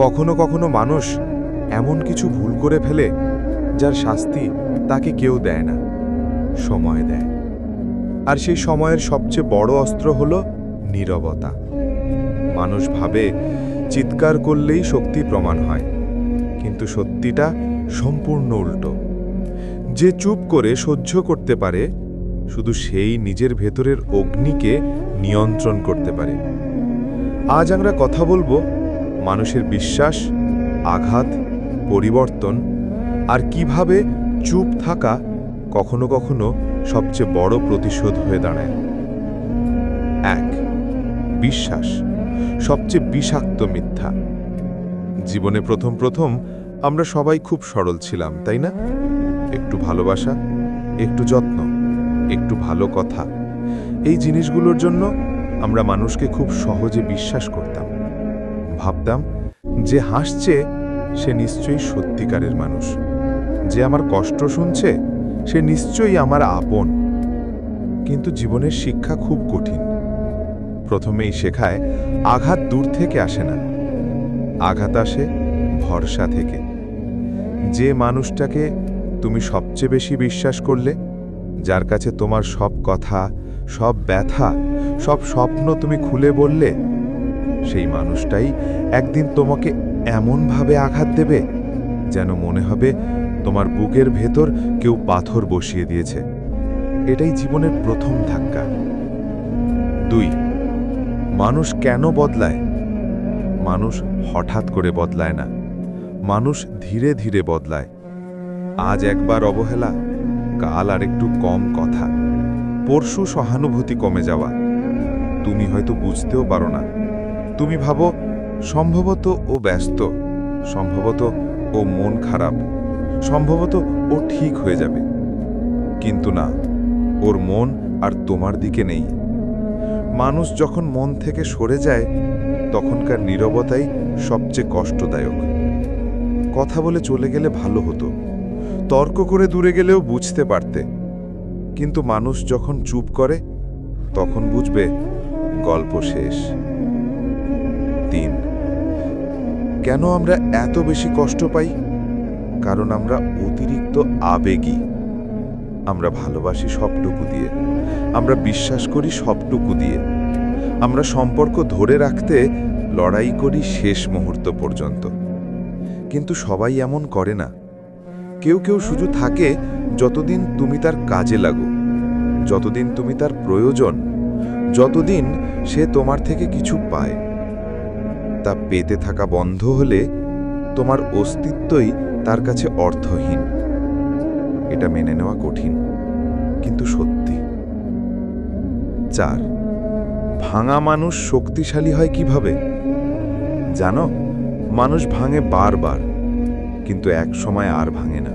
কখনো কখনো মানুষ এমন কিছু ভুল করে ফেলে যার শাস্তি তাকে কেউ দেয় না, সময় দেয়। আর সেই সময়ের সবচেয়ে বড় অস্ত্র হল নীরবতা। মানুষ ভাবে চিৎকার করলেই শক্তি প্রমাণ হয়, কিন্তু সত্যিটা সম্পূর্ণ উল্টো। যে চুপ করে সহ্য করতে পারে, শুধু সেই নিজের ভেতরের অগ্নিকে নিয়ন্ত্রণ করতে পারে। আজ আমরা কথা বলবো মানুষের বিশ্বাস, আঘাত, পরিবর্তন, আর কিভাবে চুপ থাকা কখনো কখনো সবচেয়ে বড় প্রতিশোধ হয়ে দাঁড়ায়। 1. বিশ্বাস, সবচেয়ে বিষাক্ত মিথ্যা। জীবনে প্রথম প্রথম আমরা সবাই খুব সরল ছিলাম, তাই না? একটু ভালোবাসা, একটু যত্ন, একটু ভালো কথা, এই জিনিসগুলোর জন্য আমরা মানুষকে খুব সহজে বিশ্বাস করতাম। ভাবতাম যে হাসছে সে নিশ্চয়ই সত্যিকারের মানুষ, যে আমার কষ্ট শুনছে সে নিশ্চয়ই আমার আপন। কিন্তু জীবনের শিক্ষা খুব কঠিন। প্রথমেই শেখায় আঘাত দূর থেকে আসে না, আঘাত আসে ভরসা থেকে। যে মানুষটাকে তুমি সবচেয়ে বেশি বিশ্বাস করলে, যার কাছে তোমার সব কথা, সব ব্যথা, সব স্বপ্ন তুমি খুলে বললে, সেই মানুষটাই একদিন তোমাকে এমনভাবে আঘাত দেবে যেন মনে হবে তোমার বুকের ভেতর কেউ পাথর বসিয়ে দিয়েছে। এটাই জীবনের প্রথম ধাক্কা। 2. মানুষ কেন বদলায়? মানুষ হঠাৎ করে বদলায় না, মানুষ ধীরে ধীরে বদলায়। আজ একবার অবহেলা, কাল আর একটু কম কথা, পরশু সহানুভূতি কমে যাওয়া। তুমি হয়তো বুঝতেও পারো না। তুমি ভাবো সম্ভবত ও ব্যস্ত, সম্ভবত ও মন খারাপ, সম্ভবত ও ঠিক হয়ে যাবে। কিন্তু না, ওর মন আর তোমার দিকে নেই। মানুষ যখন মন থেকে সরে যায়, তখনকার নীরবতাই সবচেয়ে কষ্টদায়ক। কথা বলে চলে গেলে ভালো হতো, তর্ক করে দূরে গেলেও বুঝতে পারতে। কিন্তু মানুষ যখন চুপ করে, তখন বুঝবে গল্প শেষ। 3. কেন আমরা এত বেশি কষ্ট পাই? কারণ আমরা অতিরিক্ত আবেগী। আমরা ভালোবাসি সবটুকু দিয়ে, আমরা বিশ্বাস করি সবটুকু দিয়ে, আমরা সম্পর্ক ধরে রাখতে লড়াই করি শেষ মুহূর্ত পর্যন্ত। কিন্তু সবাই এমন করে না। কেউ কেউ শুধু থাকে যতদিন তুমি তার কাজে লাগো, যতদিন তুমি তার প্রয়োজন, যতদিন সে তোমার থেকে কিছু পায়। তা পেতে থাকা বন্ধ হলে তোমার অস্তিত্বই তার কাছে অর্থহীন। এটা মেনে নেওয়া কঠিন, কিন্তু সত্যি। 4. ভাঙা মানুষ শক্তিশালী হয় কিভাবে? জানো, মানুষ ভাঙে বারবার, কিন্তু এক সময় আর ভাঙে না।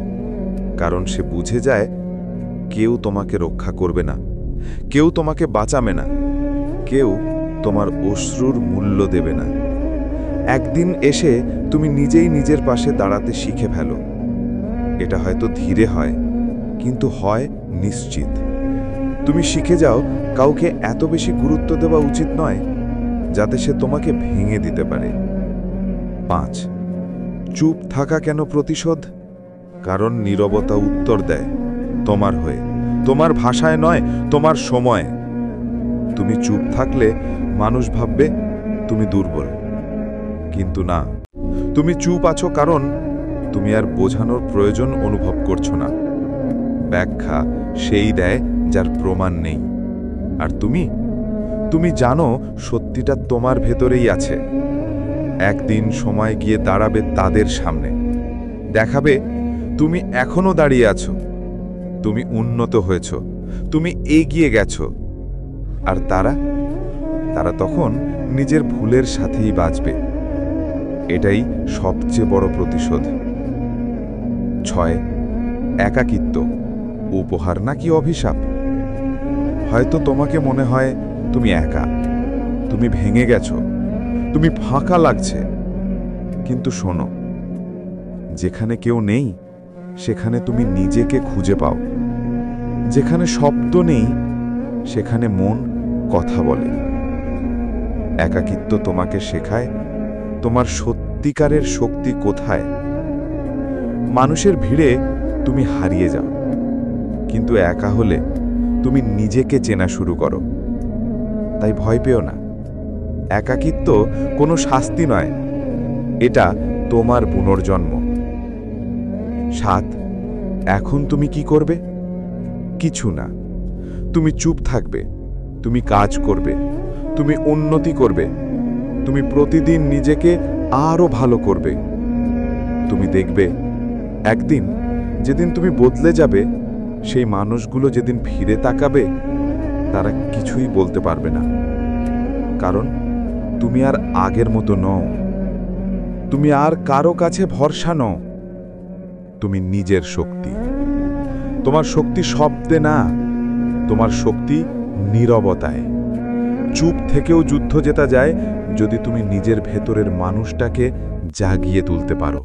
কারণ সে বুঝে যায় কেউ তোমাকে রক্ষা করবে না, কেউ তোমাকে বাঁচাবে না, কেউ তোমার অশ্রুর মূল্য দেবে না। একদিন এসে তুমি নিজেই নিজের পাশে দাঁড়াতে শিখে ফেলো। এটা হয়তো ধীরে হয়, কিন্তু হয় নিশ্চিত। তুমি শিখে যাও কাউকে এত বেশি গুরুত্ব দেওয়া উচিত নয় যাতে সে তোমাকে ভেঙে দিতে পারে। 5. চুপ থাকা কেন প্রতিশোধ? কারণ নীরবতা উত্তর দেয় তোমার হয়ে, তোমার ভাষায় নয়, তোমার সময়ে। তুমি চুপ থাকলে মানুষ ভাববে তুমি দুর্বল, কিন্তু না, তুমি চুপ আছো কারণ তুমি আর বোঝানোর প্রয়োজন অনুভব করছো না। ব্যাখ্যা সেই দেয় যার প্রমাণ নেই। আর তুমি জানো সত্যিটা তোমার ভেতরেই আছে। একদিন সময় গিয়ে দাঁড়াবে তাদের সামনে, দেখাবে তুমি এখনো দাঁড়িয়ে আছো, তুমি উন্নত হয়েছ, তুমি এগিয়ে গেছো। আর তারা তখন নিজের ভুলের সাথেই বাঁচবে। এটাই সবচেয়ে বড় প্রতিশোধ। 6. একাকিত্ব উপহার নাকি অভিশাপ? হয়তো তোমাকে মনে হয় তুমি একা, তুমি ভেঙে গেছো, তুমি ফাঁকা লাগছে। কিন্তু শোনো, যেখানে কেউ নেই সেখানে তুমি নিজেকে খুঁজে পাও। যেখানে শব্দ নেই সেখানে মন কথা বলে। একাকিত্ব তোমাকে শেখায় তোমার সত্যিকারের শক্তি কোথায়? মানুষের ভিড়ে তুমি হারিয়ে যাও, কিন্তু একা হলে তুমি নিজেকে চেনা শুরু করো। তাই ভয় পেও না। একাকিত্ব কোনো শাস্তি নয়, এটা তোমার পুনর্জন্ম। 7, এখন তুমি কি করবে? কিছু না। তুমি চুপ থাকবে, তুমি কাজ করবে, তুমি উন্নতি করবে, তুমি প্রতিদিন নিজেকে আরো ভালো করবে। তুমি দেখবে একদিন যেদিন তুমি বদলে যাবে, সেই মানুষগুলো যেদিন ফিরে তাকাবে, তারা কিছুই বলতে পারবে না। কারণ তুমি আর আগের মতো নও। তুমি আর কারো কাছে ভরসা নও। তুমি নিজের শক্তি। তোমার শক্তি শব্দে না, তোমার শক্তি নীরবতায়। চুপ থেকেও যুদ্ধ জেতা যায় যদি তুমি নিজের ভেতরের মানুষটাকে জাগিয়ে তুলতে পারো।